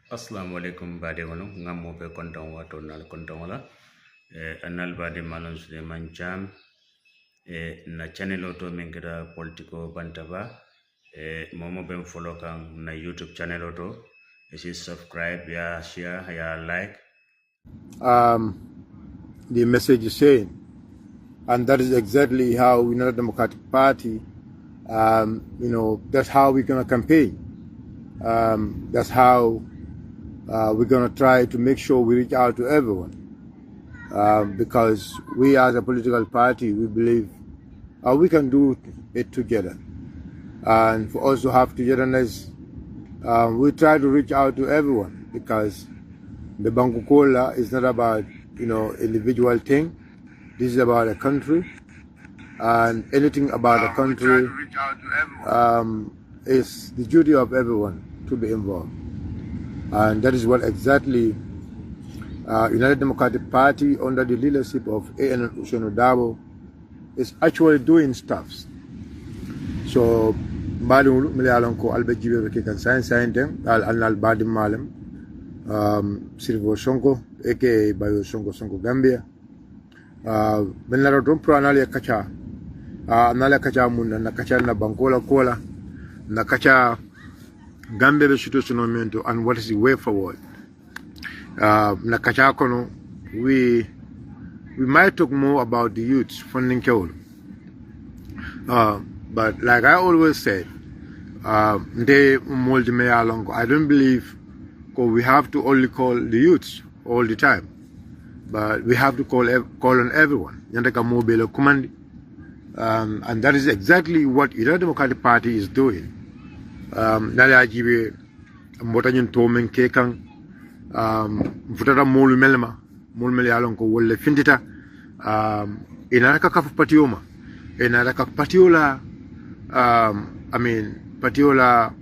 Assalamu alaikum bade wano ngamo be konton wato nal konton wala anal bade manon Suleiman Jam na channel auto mengira Politiko Bantaba momo ben follow kan na YouTube channel auto is subscribe ya share ya like the message is saying, and that is exactly how United Democratic Party that's how we're going to campaign. That's how we're going to try to make sure we reach out to everyone. Because we as a political party, we believe we can do it together. And for us to have togetherness, we try to reach out to everyone, because the Bankukola is not about, individual thing. This is about a country, and anything about a country is the duty of everyone to be involved. And that is what exactly United Democratic Party under the leadership of A.N. Ushenodabo is actually doing stuff. So, Badun Milalonko Albejibe Kekan Science Al Badim Malem, Silvo Sonko, aka Bayo Sonko Gambia. Benaro Dompro Analia Kacha, Anala Kacha Munda, Nakacha na Bankola Kola, Nakacha Gambia Situationamento, and what is the way forward. Nakacha Kono, we might talk more about the youth funding Kewol. But like I always said, I don't believe we have to only call the youths all the time, but we have to call on everyone. And that is exactly what the United Democratic Party is doing. Patiola,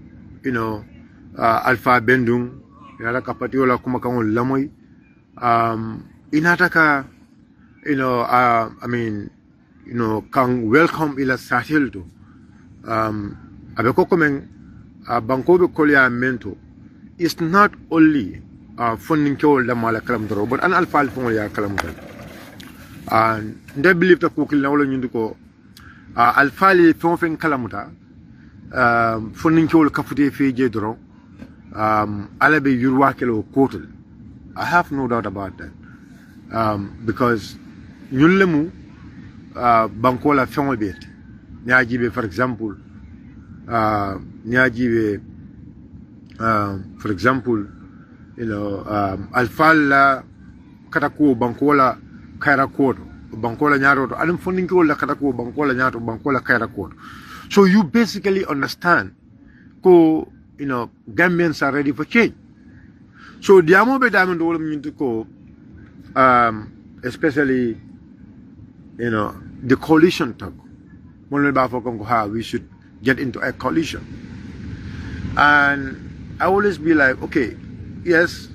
Alpha Bendung, inataka Patiola kumakangol lamoy, inataka, kang welcome ila sahil to. Abeko komeng, Bankobe Kolia Mento is not only funding kewol la mala kalamdoro, but an alpha ya kalamdoro. And they believe that Kukil na wala nyunduko, alfali fonfen kalamuta funding kewol kafute feje doro alabe yurwakelo kotel. I have no doubt about that, because nyullemu bankola fengol bet nyajibe, for example, alfala katako bankola kaira kodo bankola nyaroto alim funding kewol la katako bankola nyato bankola kaira kodo. So you basically understand Gambians are ready for change. So diamo be diamond wala ko especially the coalition talk. We should get into a coalition. And I always be like, okay, yes,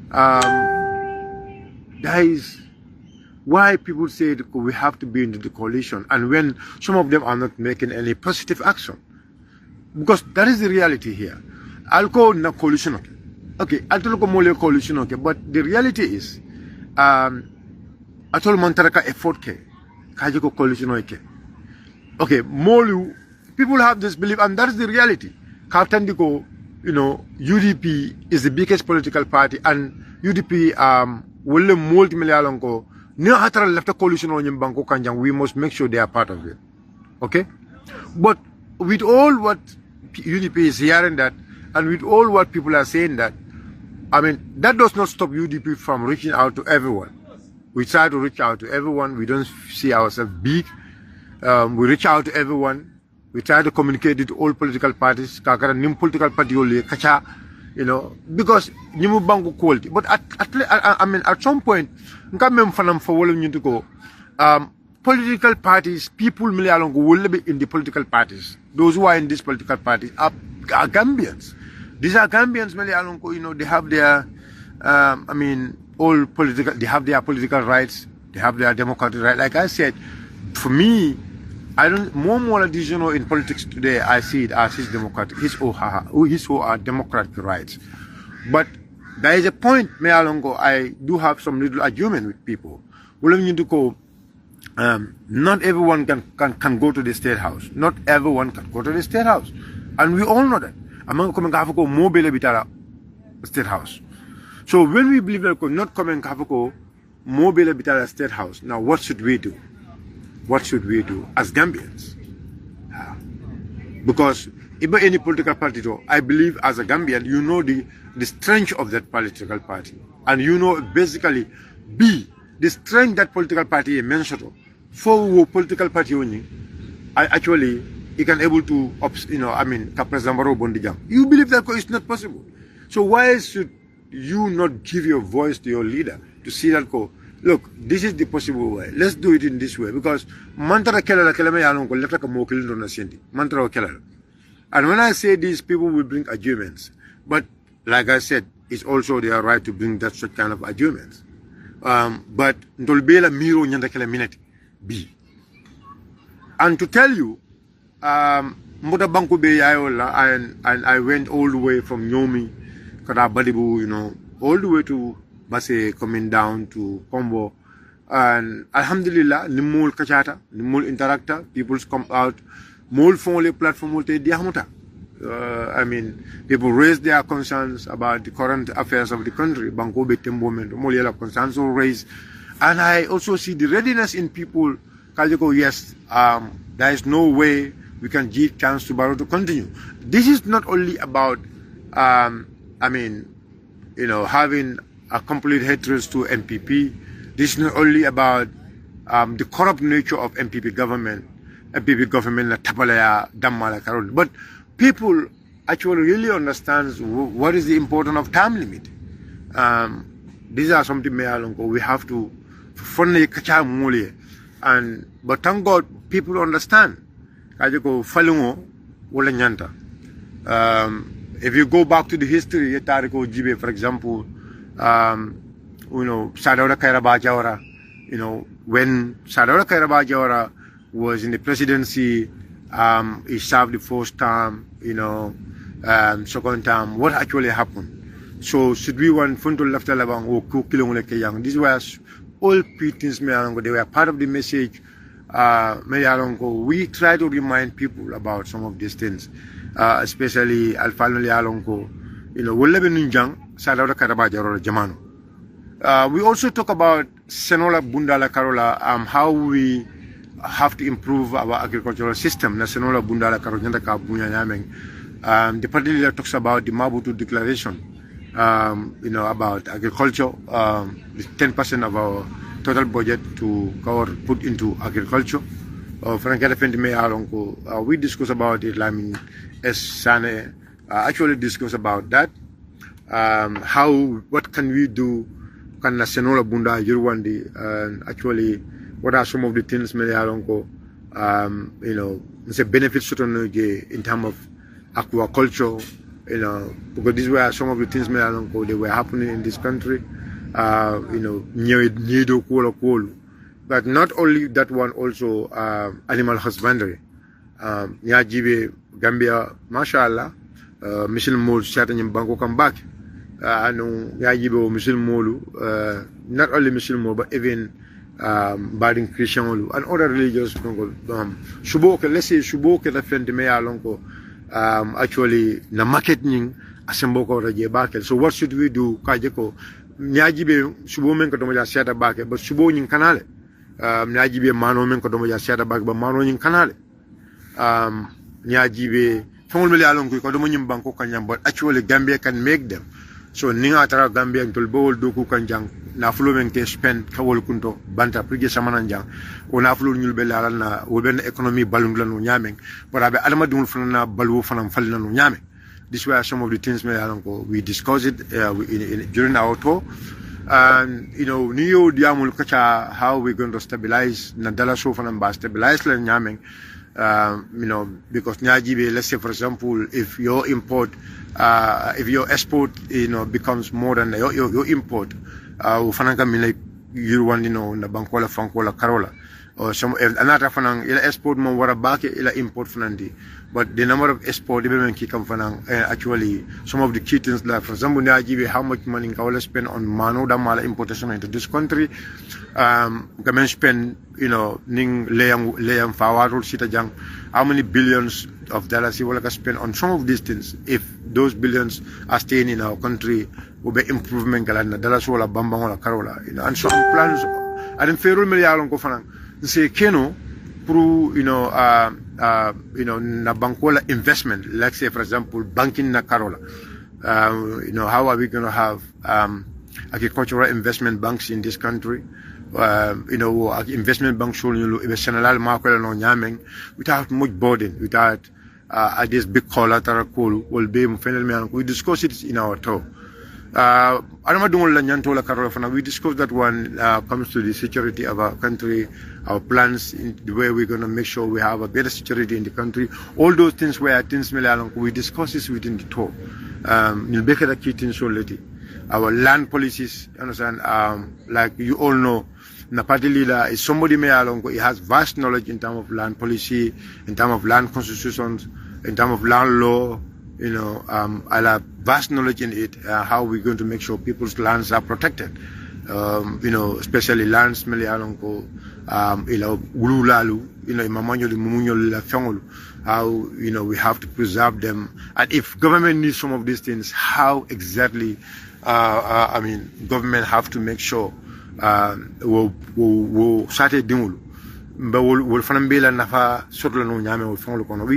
that is why people say we have to be into the coalition, and when some of them are not making any positive action. Because that is the reality here. I'll call na coalition okay. I'll talk more coalition okay. But the reality is, atol mantaraka effort ke kajiko coalition okay. Okay, molu people have this belief, and that is the reality. Kaptandiko, UDP is the biggest political party, and UDP will multi-million left a coalition on Banko Kanjang. We must make sure they are part of it. Okay? But with all what UDP is hearing that, and with all what people are saying that, that does not stop UDP from reaching out to everyone. We try to reach out to everyone. We don't see ourselves big. We reach out to everyone. We try to communicate with all political parties. Political party because nimu bangu quality. But at some point, political parties, people will be in the political parties. Those who are in these political parties are Gambians. These are Gambians, they have their, all political, they have their political rights, they have their democratic rights. Like I said, for me, I don't more additional in politics today. I see it as his democratic, his or her democratic rights. But there is a point, Mealongo, I do have some little argument with people. Not everyone can go to the State House. Not everyone can go to the State House. And we all know that. Among coming Kafako, mobile bitara State House. So when we believe that not coming Kafako, mobile bitara State House, now what should we do? What should we do as Gambians? Because if any political party, I believe as a Gambian, you know the strength of that political party. And you know basically the strength that political party mentioned for political party only, actually he can able to, you believe that it's not possible. So why should you not give your voice to your leader to see that look, this is the possible way. Let's do it in this way. Because mantra kelala kelame yalongo lefta ka mokilin na sendi. Mantra kelala. And when I say this, people will bring arguments. But like I said, it's also their right to bring that such kind of arguments. But ndolbela miro nyanda kela minute B. And to tell you, Moda Banku Be and I went all the way from Nyomi, Kadabadibu, all the way to Base, coming down to Combo. And Alhamdulillah, Nimul Kachata, Nimul Interactor, people come out, Mul Fonle platform will take Diamuta. People raise their concerns about the current affairs of the country. Banko Be Temboment, Moliela concerns will raise. And I also see the readiness in people. Kajiko, yes, there is no way we can give chance to Barrow to continue. This is not only about, having a complete hatred to MPP. This is not only about the corrupt nature of MPP government, na Tapalaya, Dammala, Karol. But people actually really understand what is the importance of time limit. These are something we have to funny kacha mule. But thank God people understand. If you go back to the history, for example, Sadauda Kairaba Jawara, when Sadauda Kairaba Jawara was in the presidency, he served the first term, second term, what actually happened? So should we want Funto left alabang or Kukilong Lekayang? These were all things, they were part of the message. We try to remind people about some of these things, especially Alfano Alonko, we also talk about Senola Bundala Karola, how we have to improve our agricultural system. Senola Bundala Karola the party leader talks about the Mabutu Declaration, about agriculture, the 10% of our total budget to put into agriculture. We discuss about it. Sane actually discuss about that. What can we do? Can Senola Bunda Yurwandi, and actually, what are some of the things the benefits in terms of aquaculture, because these were some of the things they were happening in this country. But not only that one, also animal husbandry. Nyajibe Gambia, mashallah, Michel Mol Shatan Banko come back. Nyajibe Michel Molu, not only Michel Mol, but even Badin Christian Olu and other religious Shuboke, let's say Shuboke the friend me alonko actually na marketing asemboko raje bakel. So what should we do? Kajeko Nyajibe Shubo men ko domoja siata bake, but Shubo nyin kanale. Nyajibe mano men ko domoja siata bake, but mano nyin kanale. Nyajibe Fongol alonko ko domo nyim banko kanyam, but actually Gambia can make them. So ninga tara Gambia ntol bol doku kanjang na flo men ke spend kawol kunto banta prige samananjang o na flo nyul be la na o ben economy balum la no nyameng but abe alama dum fana balu fana falna no nyame. These were some of the things we discussed it during our tour. And Neo Diamul Kacha, how we're going to stabilize Nadala Sofan and stabilize la nyameng. Because Nyajibe, let's say for example, if your export, becomes more than your import, Ufananga Mile, you want, na Bankola, Fankola, Karola, or some another fanang ila export mo wara bake ila import fanandi. But the number of export even kikam fanang actually some of the key things like for example how much money Kawala spend on mano da mala importation into this country. Gamen spend ning layang fawarul sita jang how many billions of dollars you will spend on some of these things. If those billions are staying in our country, will be improvement galana dollars wala bambang wala karola. And some plans I didn't feel me yalong ko fanang say keno pro na bankola investment, like say for example banking na karola. How are we going to have agricultural investment banks in this country? Investment banks without much burden, without this big collateral will be we discuss it in our talk. We discussed that one comes to the security of our country, our plans, in the way we're going to make sure we have a better security in the country. All those things were things we discuss this within the talk. Our land policies, understand? Like you all know, the party leader is somebody he has vast knowledge in terms of land policy, in terms of land constitutions, in terms of land law. I have vast knowledge in it. How we're going to make sure people's lands are protected. Especially lands how we have to preserve them, and if government needs some of these things, how exactly government have to make sure we'll start a deal. But we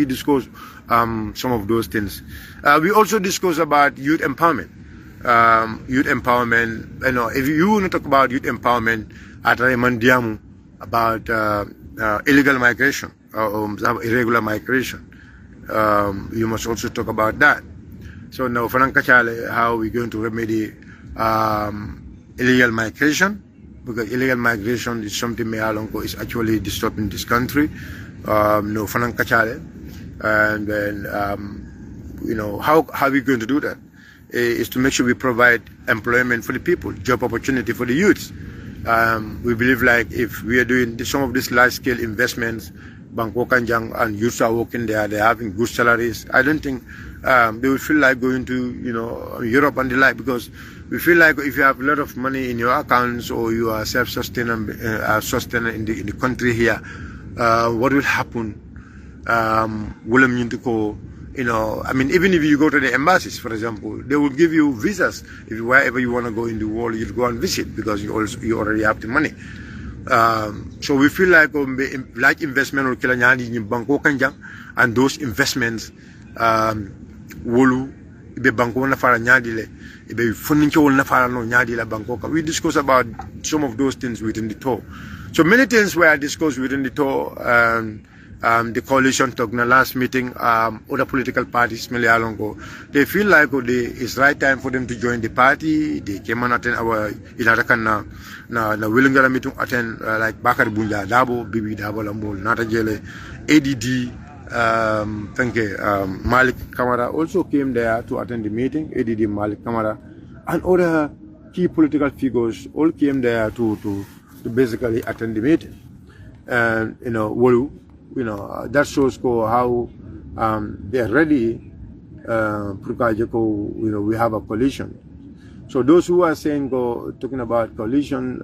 discuss some of those things. We also discuss about youth empowerment. Youth empowerment. If you want to talk about youth empowerment at Raymandiamu, about illegal migration or irregular migration, you must also talk about that. So now, how are we going to remedy illegal migration? Because illegal migration is something is actually disturbing this country. And then, how are we going to do that? Is to make sure we provide employment for the people, job opportunity for the youths. We believe like if we are doing some of these large-scale investments, Bangkok and youths are working there, they're having good salaries. I don't think they will feel like going to Europe and the like, because we feel like if you have a lot of money in your accounts or you are self-sustained in the country here, what will happen? Even if you go to the embassies, for example, they will give you visas. If wherever you want to go in the world, you'll go and visit because you already have the money. So we feel like investment will kill Bangkok and those investments we discuss about some of those things within the talk. So many things were discussed within the talk. The coalition talk in the last meeting, other political parties, they feel like it's right time for them to join the party. They came and attend our willing meeting, attend like Bakar Bunja, Dabo, Bibi Dabo Lambol, Natajele, ADD, Malik Kamara also came there to attend the meeting. ADD Malik Kamara and other key political figures all came there to basically attend the meeting. And that shows how they're ready. We have a coalition. So those who are saying talking about coalition,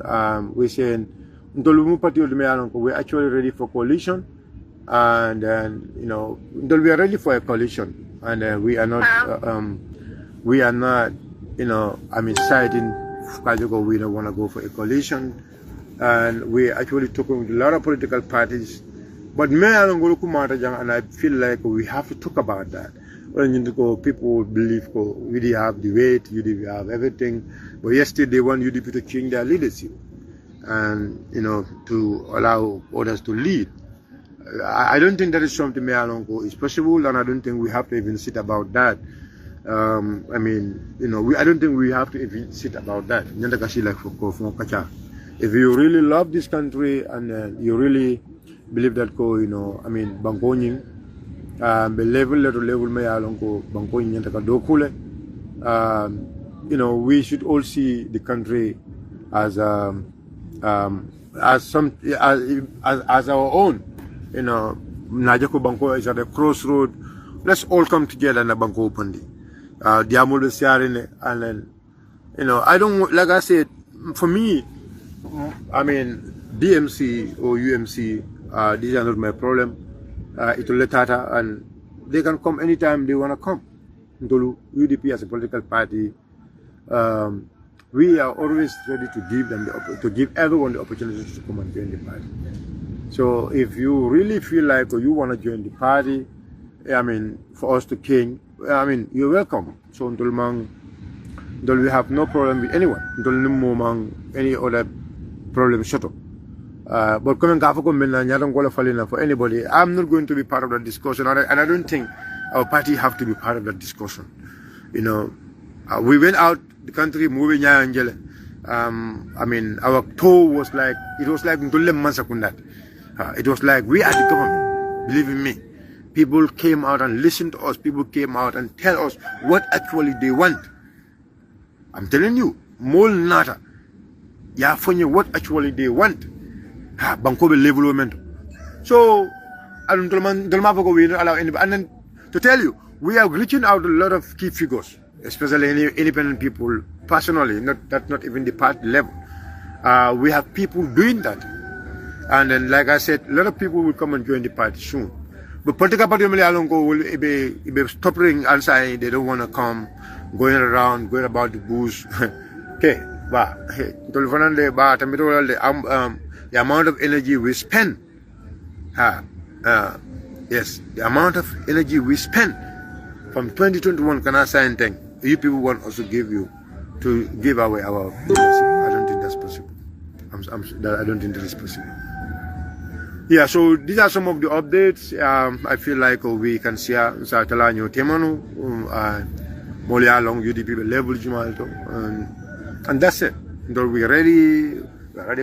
we're saying we're actually ready for coalition. And then we are ready for a coalition, and we are not citing we don't want to go for a coalition, and we're actually talking with a lot of political parties. But and I feel like we have to talk about that. People believe we have the weight, we have everything, but yesterday they want UDP to change their leadership and to allow others to lead. I don't think that is something is possible, and I don't think we have to even sit about that. I don't think we have to even sit about that. If you really love this country and you really believe that Bangkonying, we should all see the country as as our own. You know, Najako Banko is at a crossroad. Let's all come together in the Banko Pandi. Diamolo Siarine, and then, you know, I don't, like I said, for me, I mean, DMC or UMC, these are not my problem. It will let Tata, and they can come anytime they want to come. Ndolu, UDP as a political party, we are always ready to give them to give everyone the opportunity to come and join the party. So if you really feel like or you want to join the party, I mean, for us to king, I mean, you're welcome. So Ndolmang, we have no problem with anyone. Ndolmang, any other problem, shut up. But coming for anybody, I'm not going to be part of that discussion, and I don't think our party have to be part of that discussion. You know, we went out the country moving Angela. I mean, our tour was like, it was like it was like we are the government. Believe in me. People came out and listened to us. People came out and tell us what actually they want. I'm telling you, more nata. Yeah, for you, what actually they want. Bankobe level. So, I don't allow anybody. And then to tell you, we are reaching out a lot of key figures, especially independent people, personally, not even the party level. We have people doing that. And then, like I said, a lot of people will come and join the party soon. But political party will be stopping and saying they don't want to come, going around, going about the bush. Okay, but the amount of energy we spend, yes, the amount of energy we spend from 2021 can I say anything? You people want us to give away our leadership. I don't think that's possible. I don't think that is possible. Yeah, so these are some of the updates. I feel like we can share Satalanyo Temano, Molia long UDP level Jumalto, and that's it. We're ready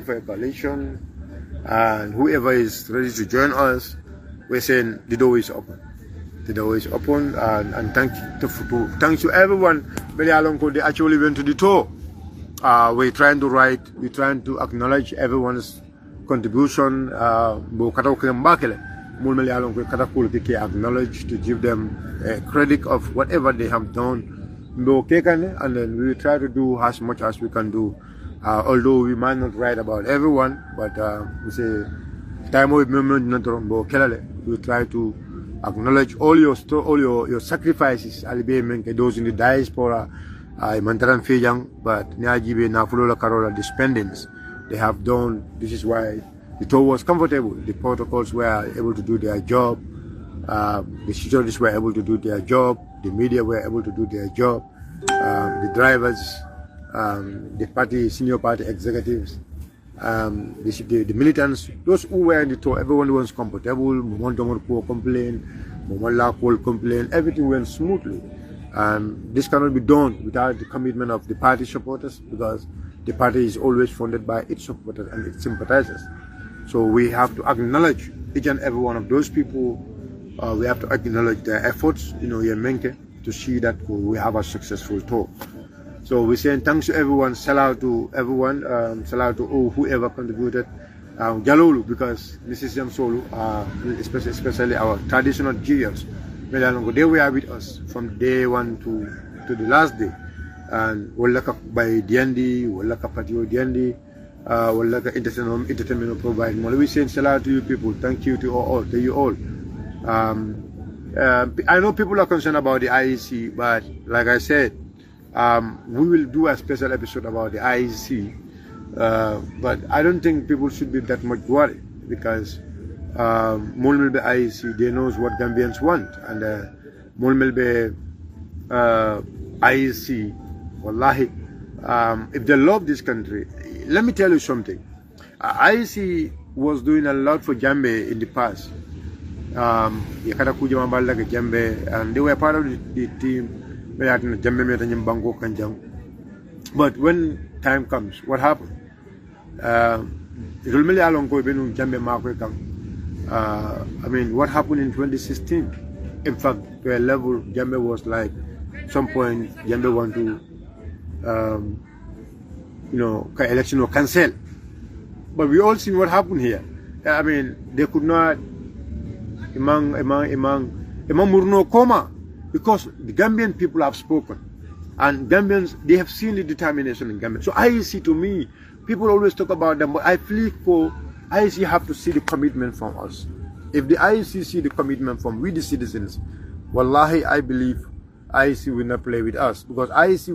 for a coalition, and whoever is ready to join us, we're saying the door is open. The door is open, and thanks to everyone. They actually went to the tour. We're trying to acknowledge everyone's contribution. Acknowledge, to give them credit of whatever they have done. And then we will try to do as much as we can do. Although we might not write about everyone, but we say time we try to acknowledge all your sacrifices. Those in the diaspora, but the spendings they have done. This is why the tour was comfortable. The protocols were able to do their job. The securities were able to do their job. The media were able to do their job. The drivers, the party, senior party executives, the militants, those who were in the tour, everyone was comfortable. Complain. Everything went smoothly. This cannot be done without the commitment of the party supporters, because the party is always funded by its supporters and its sympathizers. So we have to acknowledge each and every one of those people. We have to acknowledge their efforts, to see that we have a successful tour. So we're saying thanks to everyone, sell out to everyone, sell out to whoever contributed. Jalolu, because Mrs. Jamsolu, especially our traditional Girians, they were with us from day one to the last day. And Wallaka by Diandi, Wallaka Patio Diandi, Wallaka entertainment provide. We say sell out to you people. Thank you to you all. I know people are concerned about the IEC, but like I said, we will do a special episode about the IEC. But I don't think people should be that much worried, because Mulmilbe IEC, they knows what Gambians want, and Mulmilbe IEC, wallahi, if they love this country, let me tell you something. IEC was doing a lot for Gambia in the past. And they were part of the team. But when time comes, what happened? I mean, what happened in 2016? In fact, to a level, Gambia was like, some point, Gambia want to, election or cancel. But we all seen what happened here. I mean, they could not Imang Murno Koma, because the Gambian people have spoken. And Gambians, they have seen the determination in Gambia. So IEC, to me, people always talk about them, but I feel for IEC have to see the commitment from us. If the IEC see the commitment from we the citizens, wallahi, I believe IEC will not play with us, because IEC,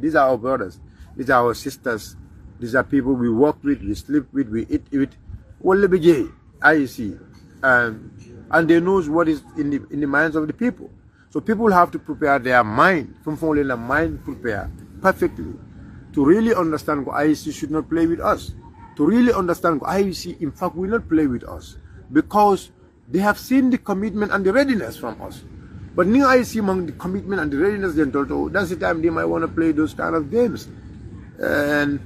these are our brothers, these are our sisters, these are people we work with, we sleep with, we eat with. IEC, and they knows what is in the minds of the people. So people have to prepare their mind, from falling the mind prepare perfectly to really understand IEC should not play with us. To really understand IEC, in fact, will not play with us, because they have seen the commitment and the readiness from us. But new IEC, among the commitment and the readiness, then told, that's the time they might want to play those kind of games. And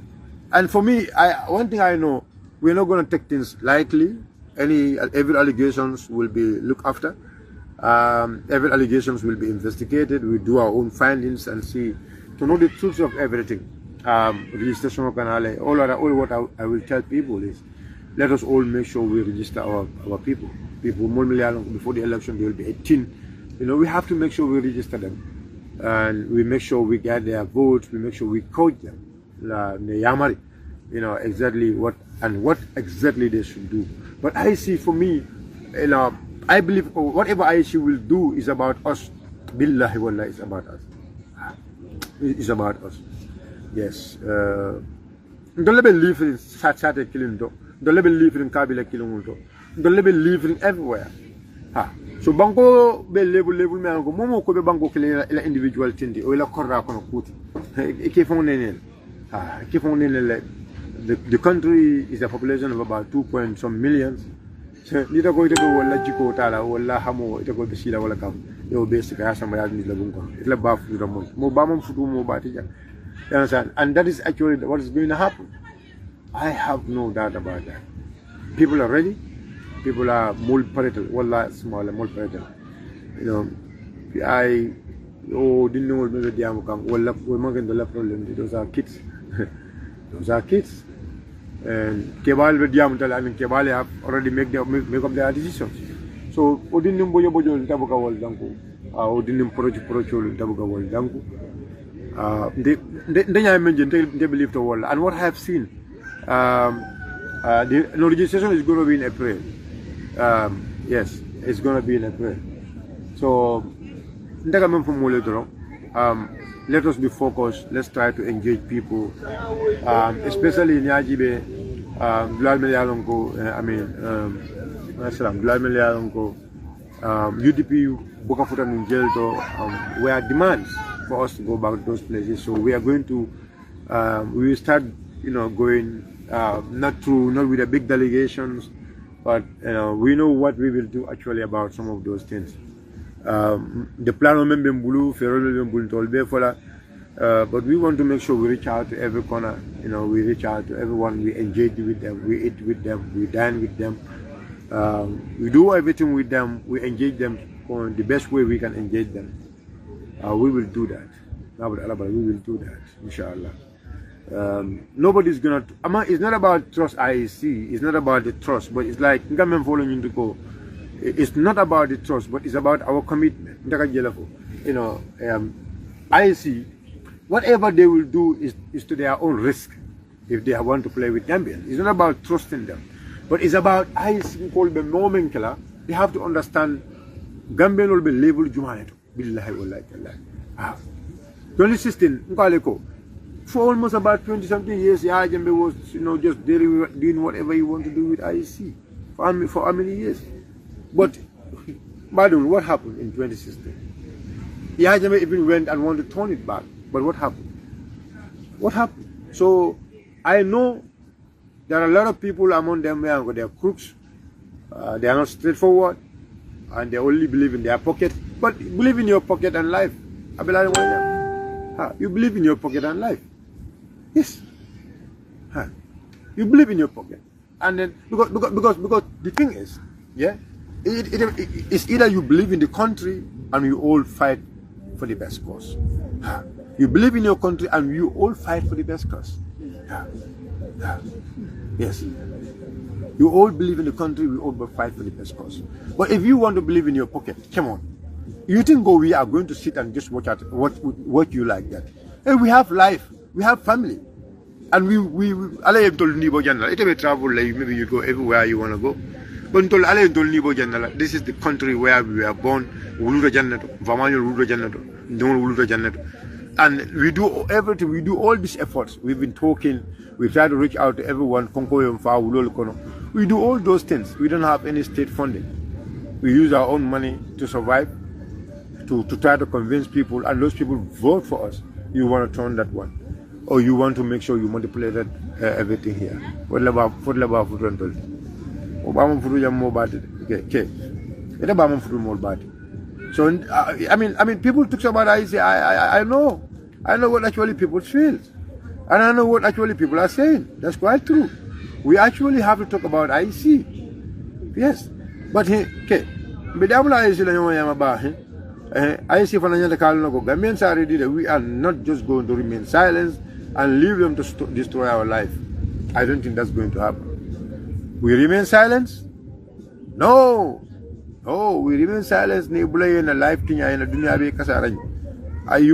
for me, one thing I know, we're not going to take things lightly. Every allegations will be looked after. Every allegations will be investigated. We do our own findings and see to know the truth of everything. Registration of Canale, all what I will tell people is, let us all make sure we register our people. People, before the election, they will be 18. You know, we have to make sure we register them, and we make sure we get their votes. We make sure we coach them. You know exactly what exactly they should do. But IEC, for me, you know, I believe whatever IEC will do is about us. Billahi wallah, it's about us. It's about us. Yes. Don't let me live in Sate killing. Don't let me live in Kabila killing. Don't let me live in everywhere. So banko be level me ango momo ko be banko kile la individual tindi o la korra kono kuti. Ke fon nenen. Ke fon nenen. The country is a population of about 2 point some millions. So nita ko ito ko wala jiko tala wala hamo ito ko bisila wala kam. Yo basic asa ma yadni la bunko. Itla ba fu do mo ba mo fudu mo ba tija. You understand? And that is actually what is going to happen. I have no doubt about that. People are ready. People are multi-parental. Wallah, small multi-parental. You know, didn't know maybe the Amukam. Wallah, we're making the problem. Those are kids. Those are kids. And Kebal with Yamutal, I mean, Kebal have already make up their decisions. So, Odinum Boyo Tabuka Wall Danko, Odinum Prochol Tabuka Wall Danko. Then I mentioned they believe the wall. And what I have seen, the registration is going to be in April. Yes, it's going to be in April. So, let us be focused. Let's try to engage people, especially in Yajibe, UDP, Bokafuta Nunjelto, were demands for us to go back to those places. So we are going to, we will start, going not with the big delegations, but we know what we will do actually about some of those things. The plan of Mbulu, but we want to make sure we reach out to every corner. We reach out to everyone. We engage with them. We eat with them. We dine with them. We do everything with them. We engage them on the best way we can engage them. We will do that. We will do that, inshallah. Nobody's gonna. It's not about trust IEC. It's not about the trust, but it's like it's not about the trust, but it's about our commitment. IEC, whatever they will do is to their own risk if they want to play with Gambians. It's not about trusting them, but it's about IEC called the nomenclature. They have to understand Gambian will be labeled Jumaneto. Billahi wallahi taala. 2016, for almost about 20-something years, Yajambe was, just doing whatever he wanted to do with IEC. For how many years? But, Badun, what happened in 2016? Yajambe even went and wanted to turn it back. But what happened? What happened? So, I know there are a lot of people among them, they are crooks. They are not straightforward. And they only believe in their pocket. But believe in your pocket and life. You believe in your pocket and life. Yes. You believe in your pocket. And then, because the thing is, yeah, it's either you believe in the country and you all fight for the best cause. You believe in your country and you all fight for the best cause. Yeah. Yes. You all believe in the country, we all fight for the best cause. But if you want to believe in your pocket, come on. You think we are going to sit and just watch at what you like that? Hey, we have life, we have family. And we travel, maybe you go everywhere you want to go. But this is the country where we were born. And we do everything, we do all these efforts. We've been talking, we try to reach out to everyone. We do all those things. We don't have any state funding. We use our own money to survive, to try to convince people, and those people vote for us. You want to turn that one, or you want to make sure you manipulated everything here. So I mean, people talk about IEC. I know what actually people feel, and I know what actually people are saying. That's quite true. We actually have to talk about IEC. Yes, but okay. Gambians are ready that we are not just going to remain silent and leave them to destroy our life. I don't think that's going to happen. We remain silent? No. Oh, we remain silent. You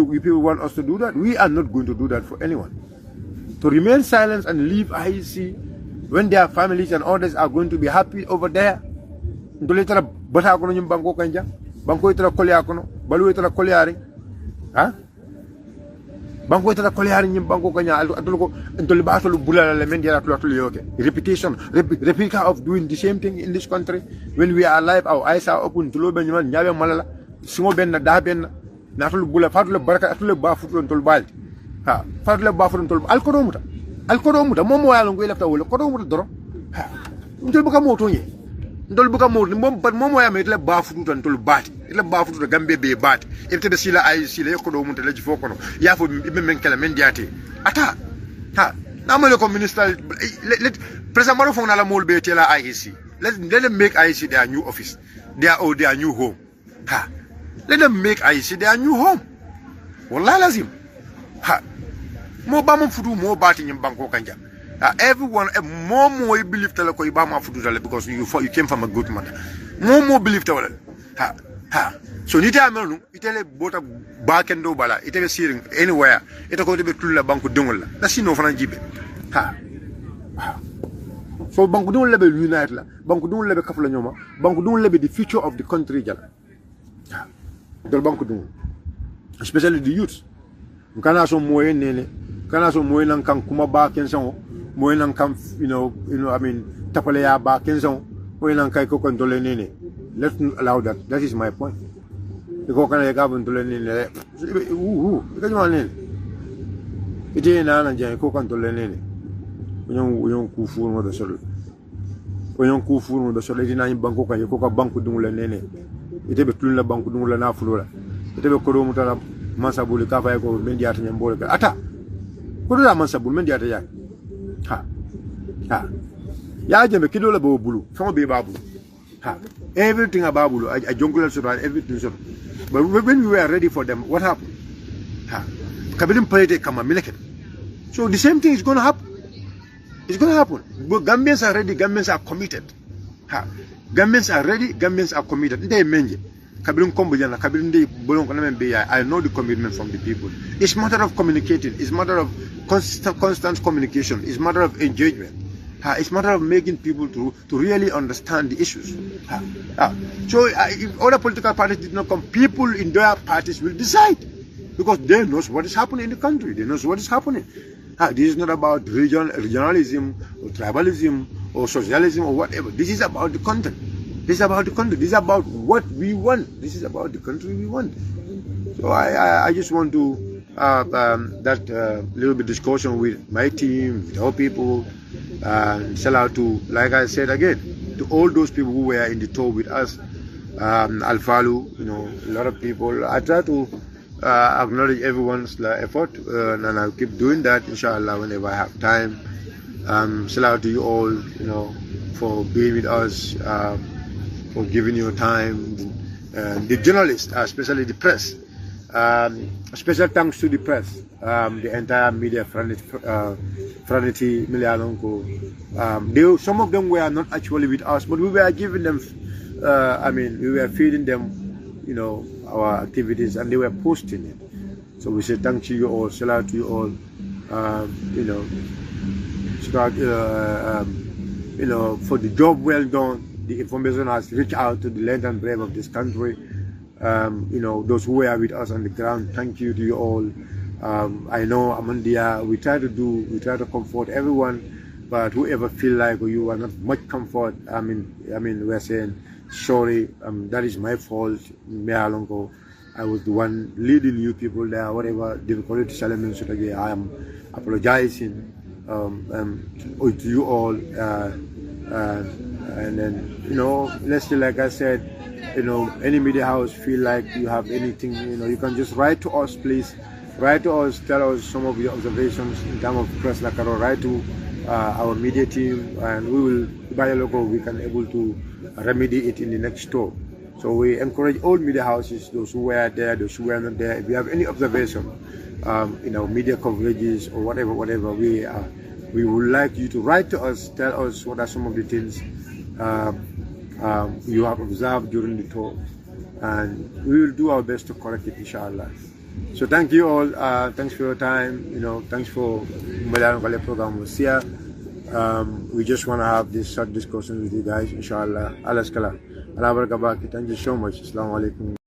people want us to do that? We are not going to do that for anyone. To remain silent and leave IEC when their families and others are going to be happy over there. Banko itala kolya kono balu itala kolyari ha banko itala kolyari nyim banko kanya atul ko entol basol bulala le men dira atul yoke replica of doing the same thing in this country. When we are alive, our eyes are open to lo ben man nyabe malala simo ben da ben natul bula fatul baraka atul ba futul tol balti ha fatul ba futul tol alkodomuta momo yalo ngoy lafta wala kodomuta doro ha ntol buka moto nye ndol buka mo momo ya metele ba futu tan tol bati ile ba futu Gambia be bati ite de sila ay sila ko do mun tele jifo kono ya fo be men kala men diate ata ha namale ko minister president Maro fo na la mol be tela IEC let them make IEC their new office, their new home. Ha, let them make IEC their new home. Wallah lazim. Ha, mo ba mo fudu mo bati nyim banko kanja. Everyone, more believe tell ko ibama fudu tell because you came from a good mother. More believe tell. Ha, ha. So nita amenu itele bota bakendo bala itele siring anywhere. Ita ko be tulla banko dongol la. Da sino fana jibe. Ha. So banko dongol lebe unite la. Banko dongol lebe kafla nyoma. Banko dongol lebe the future of the country jala. Ha. Dol banko dongol. Especially the youth. Kana so moye nene. Kana so moye nan kan kuma ba kensan moye nan kan I mean tapale ya ba kensan moye nan kai ko kontrole nene. Let's not allow that. That is my point. Ko kana ya gabon tole nene. Ka jama nene. Ite na na je ko kontrole nene. Onyon ku furu mo do solo. Onyon ku furu mo do solo dina yin banko kan ko ka banko dungula nene. Ite be tulun la banko dungula na fulula. Ite be ko do mutala mansa buli ka fa ko men diata nyam bole ka ata ko do la mansa buli men diata ya ha ya jeme kido la bo bulu famo be babu ha everything about bulu a jungle so everything so but when we were ready for them what happened ha kabilim parade kama mileket so the same thing is going to happen. It's going to happen. But Gambians are ready, Gambians are committed. Ha Gambians are ready, Gambians are committed. They menje I know the commitment from the people. It's a matter of communicating. It's a matter of constant communication. It's a matter of engagement. It's a matter of making people to really understand the issues. So if other political parties did not come, people in their parties will decide. Because they know what is happening in the country. They know what is happening. This is not about regionalism or tribalism or socialism or whatever. This is about the content. This is about the country. This is about what we want. This is about the country we want. So I just want to have that little bit discussion with my team, with our people, and sell out to, like I said again, to all those people who were in the tour with us, Alfalu, a lot of people. I try to acknowledge everyone's effort, and I'll keep doing that, inshallah, whenever I have time. Sell out to you all, for being with us. For giving your time, the journalists, especially the press, Special thanks to the press, the entire media fraternity, some of them were not actually with us, but we were giving them, we were feeding them, our activities, and they were posting it. So we say thank to you all, shout out to you all, for the job well done. The information has reached out to the length and breadth of this country. Those who were with us on the ground, thank you to you all. I know Amandia, we try to comfort everyone, but whoever feel like you are not much comfort, we're saying sorry, that is my fault. I was the one leading you people there, whatever difficulty I am apologizing to you all, and then let's say, like I said, any media house feel like you have anything, you can just write to us, please. Write to us, tell us some of your observations in terms of press, like write to our media team, and we will, by a local, we can able to remedy it in the next store. So we encourage all media houses, those who were there, those who were not there. If you have any observation, media coverages or whatever, we would like you to write to us, tell us what are some of the things you have observed during the tour, and we will do our best to correct it, inshallah. So thank you all. Thanks for your time. Thanks for Malayalam program was here. We just want to have this short discussion with you guys, inshallah. Allah skala. Allah barakabaki. Thank you so much. Assalamu alaikum.